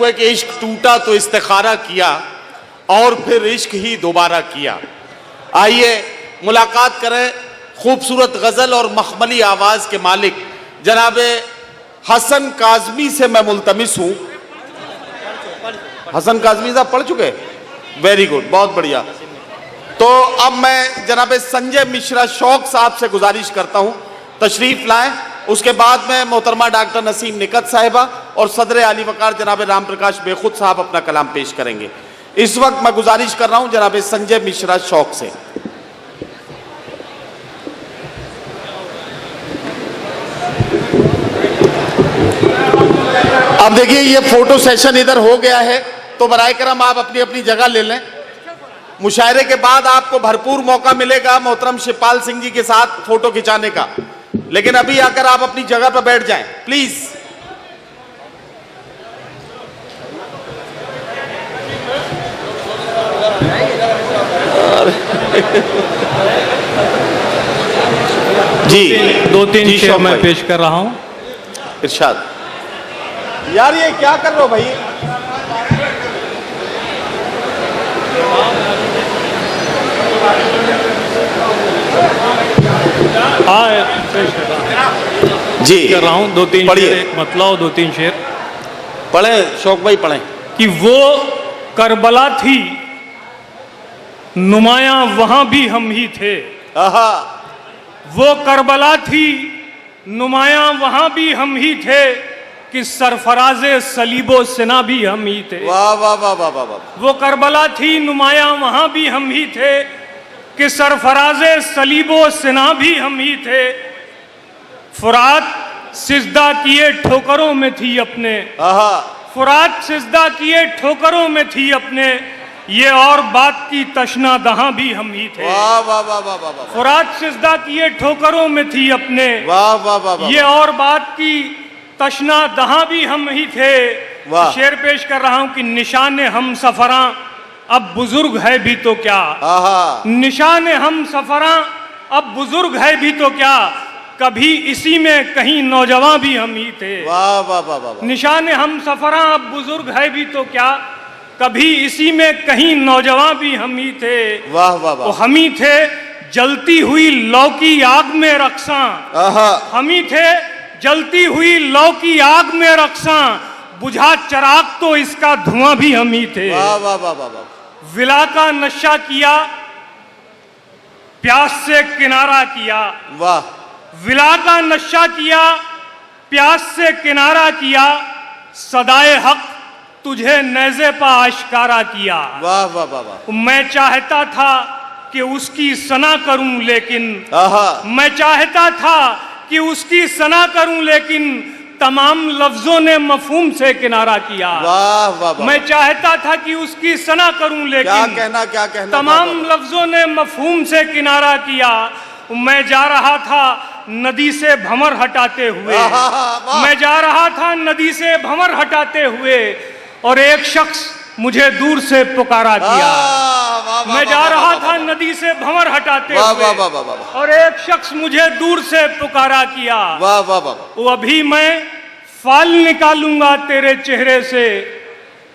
हुए कि इश्क टूटा तो इस्तिखारा किया और फिर इश्क ही दोबारा किया। आइए मुलाकात करें खूबसूरत गजल और मखमली आवाज के मालिक जनाब हसन काज़मी से। मैं मुल्तमिस हूं। हसन काज़मी साहब पढ़ चुके? वेरी गुड, बहुत बढ़िया। तो अब मैं जनाब संजय मिश्रा शौक साहब से गुजारिश करता हूं तशरीफ लाएं। उसके बाद में मोहतरमा डॉक्टर नसीम निकत साहिबा और सदर आली वकार जनाब राम प्रकाश बेखुद साहब अपना कलाम पेश करेंगे। इस वक्त मैं गुजारिश कर रहा हूं जनाब संजय मिश्रा शौक से। अब देखिए ये फोटो सेशन इधर हो गया है, तो बराए करम आप अपनी अपनी जगह ले लें। मुशायरे के बाद आपको भरपूर मौका मिलेगा मोहतरम शिवपाल सिंह जी के साथ फोटो खिंचाने का, लेकिन अभी आकर आप अपनी जगह पर बैठ जाएं प्लीज। जी दो तीन शेर मैं पेश कर रहा हूं। इरशाद। यार ये क्या कर रहे हो भाई? जी कर रहा हूं। दो तीन पढ़िए। शेर, एक मतलब दो तीन शेर पढ़े शौक भाई, पढ़े। कि वो करबला थी नुमाया वहां भी हम ही थे। आहा। वो करबला थी नुमाया वहां भी हम ही थे कि सरफराजे सलीबो सिना भी हम ही थे। वाह वाह वाह वाह वाह वाह। वो करबला थी नुमाया वहां भी हम ही थे कि सरफराजे सलीबो सिना भी हम ही थे। फुरात सिजदा किए ठोकरों में थी अपने। आहा। फुरात सिजदा किए ठोकरों में थी अपने, ये और बात की तशना दहां भी हम ही थे। वाह वाह वाह वाह वाह वाह। फुरात सिजदा किए ठोकरों में थी अपने, वाह वाह वाह वाह। ये और बात की तशना दहां भी हम ही थे। वाह। शेर पेश कर रहा हूं कि निशान हम सफरा अब बुजुर्ग है भी तो क्या। आहा। निशान हम सफरा अब बुजुर्ग है भी तो क्या, कभी इसी में कहीं नौजवान भी हम ही थे। वाह वाह वाह वाह। निशान हम सफरा अब बुजुर्ग है भी तो क्या, कभी इसी में कहीं नौजवान भी हम ही थे। वाह वाह वो वाह। हम ही थे जलती हुई लौ की आग में रक्सा। आहा। हम ही थे जलती हुई लौ की आग में रक्सा, बुझा चराग तो इसका धुआं भी हम ही थे। वाह वाह वाह वाह वाह। विला का नशा किया प्यास से किनारा किया। वाह। विला का नशा किया प्यास से किनारा किया, सदाए हक तुझे नेज़े पा आश्कारा किया। वाह वाह वाह वाह। मैं चाहता था कि उसकी सना करूं लेकिन, आहा। मैं चाहता था कि उसकी सना करूं लेकिन तमाम लफ्जों ने मफहूम से किनारा किया। वाह वाह वाह। मैं चाहता था कि उसकी सना करूं क्या लेकिन कहना, क्या कहना। तमाम वाह, वाह, वाह। लफ्जों ने मफहूम से किनारा किया। मैं जा रहा था नदी से भंवर हटाते हुए। वाह। मैं जा रहा था नदी से भंवर हटाते हुए और एक शख्स मुझे दूर से पुकारा किया। मैं जा रहा था नदी से भंवर हटाते हुए और एक शख्स मुझे दूर से पुकारा किया। वाह वाह वाह। वो अभी मैं फाल निकालूंगा तेरे चेहरे से,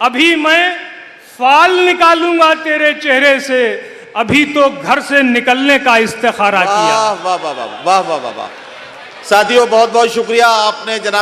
अभी मैं फाल निकालूंगा तेरे चेहरे से, अभी तो घर से निकलने का इस्तिखारा किया। वाह वाह वाह वाह वाह वाह वाह। साथियों बहुत बहुत शुक्रिया आपने जनाब